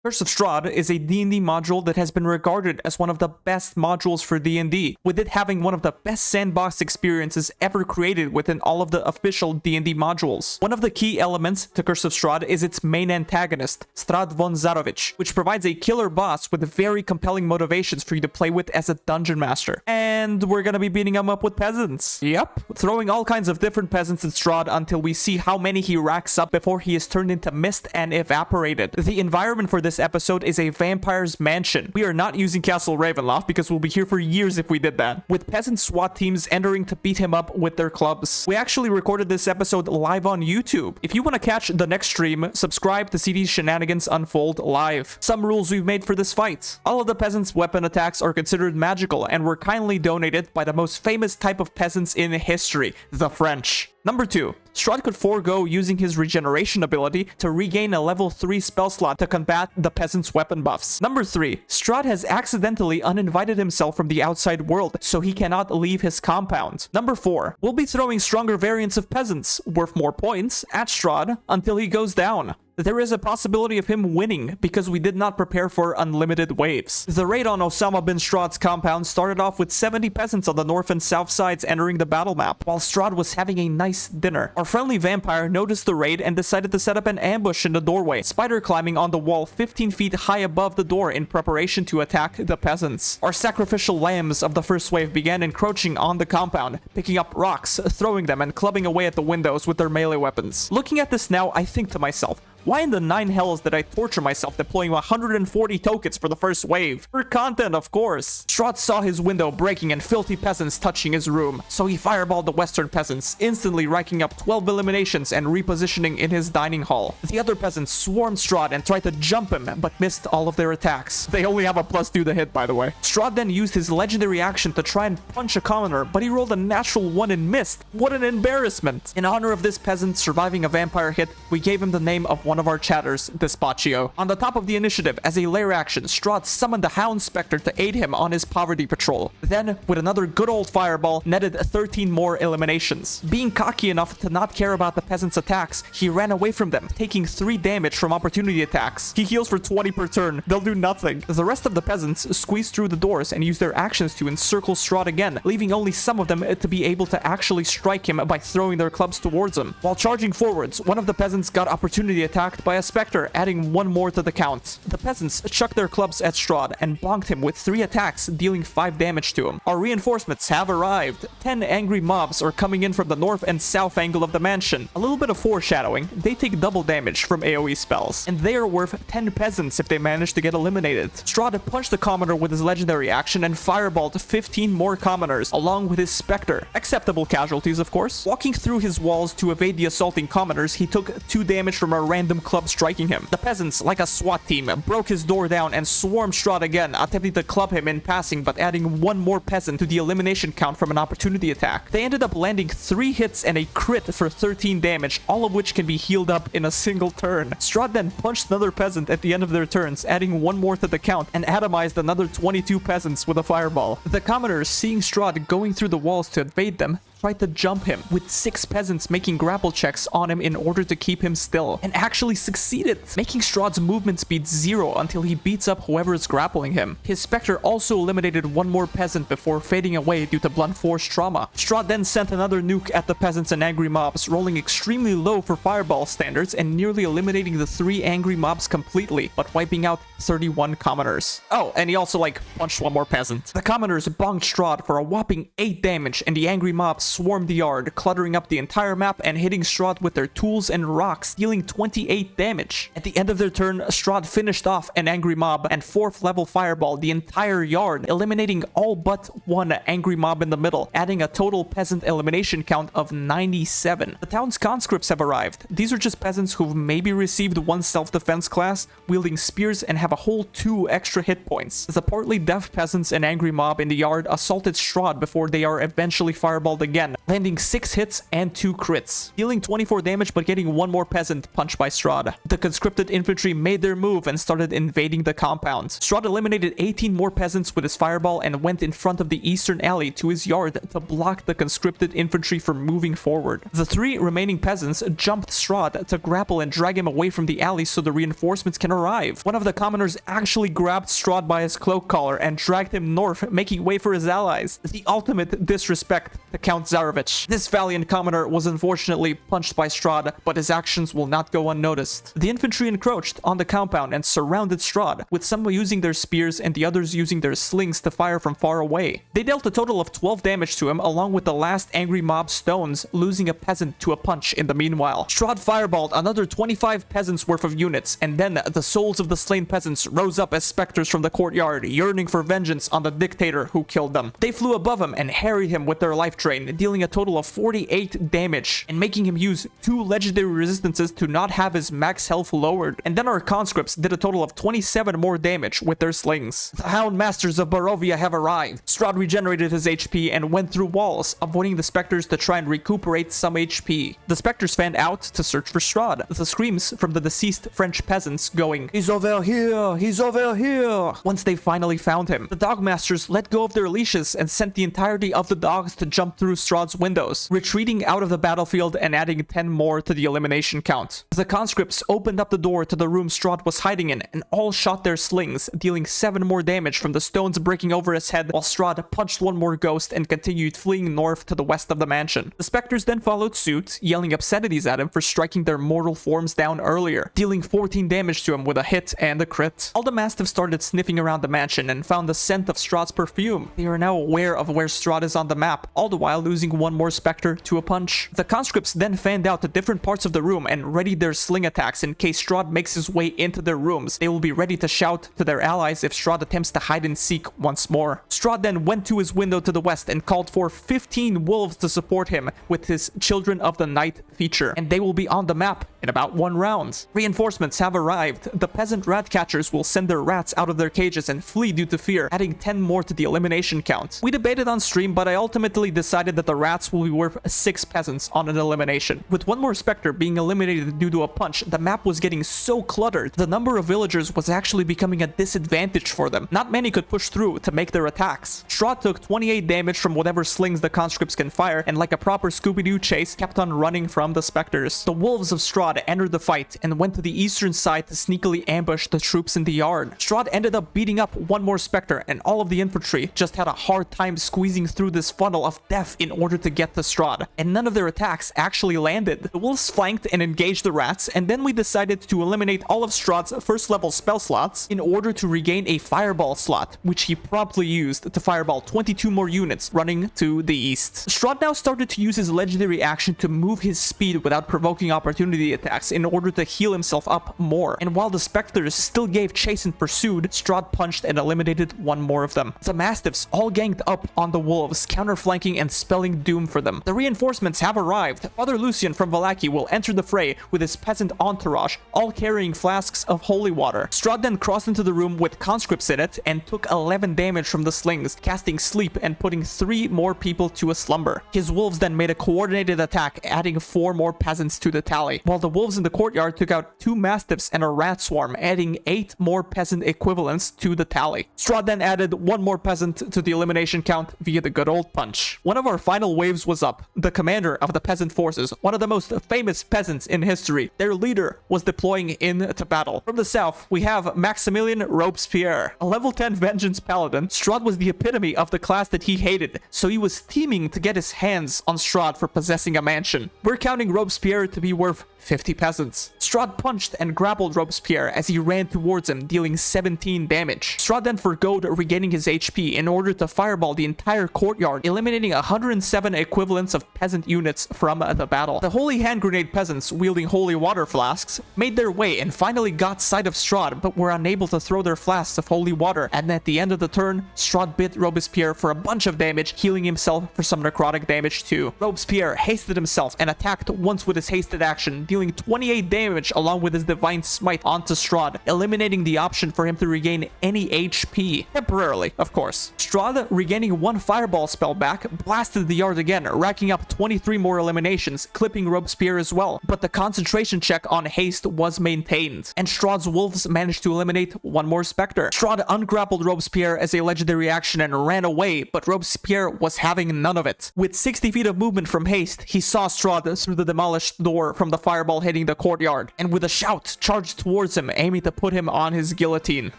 Curse of Strahd is a D&D module that has been regarded as one of the best modules for D&D, with it having one of the best sandbox experiences ever created within all of the official D&D modules. One of the key elements to Curse of Strahd is its main antagonist, Strahd Von Zarovich, which provides a killer boss with very compelling motivations for you to play with as a dungeon master. And we're gonna be beating him up with peasants. Yep, throwing all kinds of different peasants at Strahd until we see how many he racks up before he is turned into mist and evaporated. The environment for this episode is a vampire's mansion. We are not using Castle Ravenloft because we'll be here for years if we did that, with peasant SWAT teams entering to beat him up with their clubs. We actually recorded this episode live on YouTube. If you want to catch the next stream, subscribe to see these shenanigans unfold live. Some rules we've made for this fight. All of the peasants' weapon attacks are considered magical and were kindly donated by the most famous type of peasants in history, the French. Number 2. Strahd could forego using his regeneration ability to regain a level 3 spell slot to combat the peasant's weapon buffs. Number 3. Strahd has accidentally uninvited himself from the outside world, so he cannot leave his compound. Number 4. We'll be throwing stronger variants of peasants, worth more points, at Strahd until he goes down. There is a possibility of him winning because we did not prepare for unlimited waves. The raid on Osama bin Strahd's compound started off with 70 peasants on the north and south sides entering the battle map, while Strahd was having a nice dinner. Our friendly vampire noticed the raid and decided to set up an ambush in the doorway, spider climbing on the wall 15 feet high above the door in preparation to attack the peasants. Our sacrificial lambs of the first wave began encroaching on the compound, picking up rocks, throwing them, and clubbing away at the windows with their melee weapons. Looking at this now, I think to myself, why in the 9 hells did I torture myself deploying 140 tokens for the first wave? For content, of course. Strahd saw his window breaking and filthy peasants touching his room, so he fireballed the western peasants, instantly racking up 12 eliminations and repositioning in his dining hall. The other peasants swarmed Strahd and tried to jump him, but missed all of their attacks. They only have a +2 to hit, by the way. Strahd then used his legendary action to try and punch a commoner, but he rolled a natural 1 and missed. What an embarrassment. In honor of this peasant surviving a vampire hit, we gave him the name of one of our chatters, Despacio. On the top of the initiative, as a lair action, Strahd summoned the Hound Spectre to aid him on his poverty patrol. Then, with another good old fireball, netted 13 more eliminations. Being cocky enough to not care about the peasants' attacks, he ran away from them, taking 3 damage from opportunity attacks. He heals for 20 per turn. They'll do nothing. The rest of the peasants squeezed through the doors and used their actions to encircle Strahd again, leaving only some of them to be able to actually strike him by throwing their clubs towards him. While charging forwards, one of the peasants got opportunity attacked by a specter, adding 1 more to the count. The peasants chucked their clubs at Strahd and bonked him with 3 attacks, dealing 5 damage to him. Our reinforcements have arrived. 10 angry mobs are coming in from the north and south angle of the mansion. A little bit of foreshadowing, they take double damage from AoE spells, and they are worth 10 peasants if they manage to get eliminated. Strahd punched the commoner with his legendary action and fireballed 15 more commoners, along with his specter. Acceptable casualties, of course. Walking through his walls to evade the assaulting commoners, he took 2 damage from a random club striking him. The peasants, like a SWAT team, broke his door down and swarmed Strahd again, attempting to club him in passing but adding 1 more peasant to the elimination count from an opportunity attack. They ended up landing 3 hits and a crit for 13 damage, all of which can be healed up in a single turn. Strahd then punched another peasant at the end of their turns, adding 1 more to the count, and atomized another 22 peasants with a fireball. The commoners, seeing Strahd going through the walls to evade them, tried to jump him, with 6 peasants making grapple checks on him in order to keep him still, and actually succeeded, making Strahd's movement speed 0 until he beats up whoever is grappling him. His specter also eliminated 1 more peasant before fading away due to blunt force trauma. Strahd then sent another nuke at the peasants and angry mobs, rolling extremely low for fireball standards and nearly eliminating the 3 angry mobs completely, but wiping out 31 commoners. Oh, and he also punched 1 more peasant. The commoners bonked Strahd for a whopping 8 damage, and the angry mobs swarmed the yard, cluttering up the entire map and hitting Strahd with their tools and rocks, dealing 28 damage. At the end of their turn, Strahd finished off an angry mob and 4th level fireball the entire yard, eliminating all but 1 angry mob in the middle, adding a total peasant elimination count of 97. The town's conscripts have arrived. These are just peasants who've maybe received 1 self-defense class, wielding spears, and have a whole 2 extra hit points. The partly deaf peasants and angry mob in the yard assaulted Strahd before they are eventually fireballed again, again, landing 6 hits and 2 crits, dealing 24 damage but getting 1 more peasant punched by Strahd. The conscripted infantry made their move and started invading the compound. Strahd eliminated 18 more peasants with his fireball and went in front of the eastern alley to his yard to block the conscripted infantry from moving forward. The 3 remaining peasants jumped Strahd to grapple and drag him away from the alley so the reinforcements can arrive. One of the commoners actually grabbed Strahd by his cloak collar and dragged him north, making way for his allies. The ultimate disrespect to Count Zarovich. This valiant commoner was unfortunately punched by Strahd, but his actions will not go unnoticed. The infantry encroached on the compound and surrounded Strahd, with some using their spears and the others using their slings to fire from far away. They dealt a total of 12 damage to him, along with the last angry mob stones, losing a peasant to a punch in the meanwhile. Strahd fireballed another 25 peasants worth of units, and then the souls of the slain peasants rose up as specters from the courtyard, yearning for vengeance on the dictator who killed them. They flew above him and harried him with their life drain, dealing a total of 48 damage, and making him use 2 legendary resistances to not have his max health lowered. And then our conscripts did a total of 27 more damage with their slings. The Hound Masters of Barovia have arrived. Strahd regenerated his HP and went through walls, avoiding the specters to try and recuperate some HP. The specters fanned out to search for Strahd, the screams from the deceased French peasants going, "He's over here! He's over here!" Once they finally found him, the Dog Masters let go of their leashes and sent the entirety of the dogs to jump through Strahd's windows, retreating out of the battlefield and adding 10 more to the elimination count. The conscripts opened up the door to the room Strahd was hiding in and all shot their slings, dealing 7 more damage from the stones breaking over his head, while Strahd punched 1 more ghost and continued fleeing north to the west of the mansion. The specters then followed suit, yelling obscenities at him for striking their mortal forms down earlier, dealing 14 damage to him with a hit and a crit. All the mastiffs started sniffing around the mansion and found the scent of Strahd's perfume. They are now aware of where Strahd is on the map, all the while losing 1 more specter to a punch. The conscripts then fanned out to different parts of the room and readied their sling attacks in case Strahd makes his way into their rooms. They will be ready to shout to their allies if Strahd attempts to hide and seek once more. Strahd then went to his window to the west and called for 15 wolves to support him with his Children of the Night feature, and they will be on the map in about 1 round. Reinforcements have arrived. The peasant rat catchers will send their rats out of their cages and flee due to fear, adding 10 more to the elimination count. We debated on stream, but I ultimately decided that the rats will be worth 6 peasants on an elimination. With 1 more specter being eliminated due to a punch, the map was getting so cluttered, the number of villagers was actually becoming a disadvantage for them. Not many could push through to make their attacks. Strahd took 28 damage from whatever slings the conscripts can fire, and like a proper Scooby-Doo chase, kept on running from the specters. The wolves of Strahd entered the fight and went to the eastern side to sneakily ambush the troops in the yard. Strahd ended up beating up 1 more specter, and all of the infantry just had a hard time squeezing through this funnel of death in order to get to Strahd, and none of their attacks actually landed. The wolves flanked and engaged the rats, and then we decided to eliminate all of Strahd's first level spell slots in order to regain a fireball slot, which he promptly used to fireball 22 more units running to the east. Strahd now started to use his legendary action to move his speed without provoking opportunity attacks in order to heal himself up more, and while the specters still gave chase and pursued, Strahd punched and eliminated 1 more of them. The mastiffs all ganged up on the wolves, counterflanking and spelling doom for them. The reinforcements have arrived. Father Lucian from Vallaki will enter the fray with his peasant entourage, all carrying flasks of holy water. Strahd then crossed into the room with conscripts in it and took 11 damage from the slings, casting sleep and putting 3 more people to a slumber. His wolves then made a coordinated attack, adding 4 more peasants to the tally, while the wolves in the courtyard took out 2 mastiffs and a rat swarm, adding 8 more peasant equivalents to the tally. Strahd then added 1 more peasant to the elimination count via the good old punch. One of our final waves was up. The commander of the peasant forces, one of the most famous peasants in history, their leader was deploying into battle. From the south, we have Maximilian Robespierre, a level 10 vengeance paladin. Strahd was the epitome of the class that he hated, so he was teaming to get his hands on Strahd for possessing a mansion. We're counting Robespierre to be worth 50 peasants. Strahd punched and grappled Robespierre as he ran towards him, dealing 17 damage. Strahd then forgoed regaining his HP in order to fireball the entire courtyard, eliminating 107 equivalents of peasant units from the battle. The holy hand grenade peasants, wielding holy water flasks, made their way and finally got sight of Strahd, but were unable to throw their flasks of holy water, and at the end of the turn, Strahd bit Robespierre for a bunch of damage, healing himself for some necrotic damage too. Robespierre hasted himself and attacked once with his hasted action, dealing 28 damage damage along with his divine smite onto Strahd, eliminating the option for him to regain any HP. Temporarily, of course. Strahd, regaining one fireball spell back, blasted the yard again, racking up 23 more eliminations, clipping Robespierre as well. But the concentration check on haste was maintained, and Strahd's wolves managed to eliminate one more Spectre. Strahd ungrappled Robespierre as a legendary action and ran away, but Robespierre was having none of it. With 60 feet of movement from haste, he saw Strahd through the demolished door from the fireball hitting the courtyard, and with a shout, charged towards him, aiming to put him on his guillotine.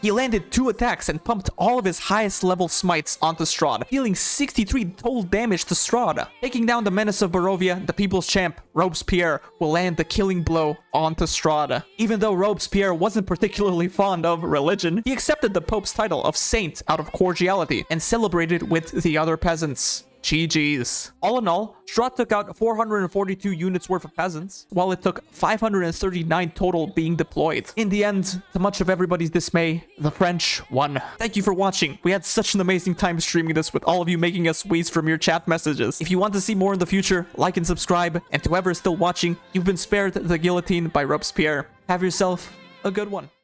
He landed 2 attacks and pumped all of his highest level smites onto Strahd, dealing 63 total damage to Strahd. Taking down the menace of Barovia, the people's champ, Robespierre, will land the killing blow onto Strahd. Even though Robespierre wasn't particularly fond of religion, he accepted the Pope's title of saint out of cordiality and celebrated with the other peasants. GG's. All in all, Strahd took out 442 units worth of peasants, while it took 539 total being deployed. In the end, to much of everybody's dismay, the French won. Thank you for watching. We had such an amazing time streaming this with all of you making us wheeze from your chat messages. If you want to see more in the future, like and subscribe, and to whoever is still watching, you've been spared the guillotine by Robespierre. Have yourself a good one.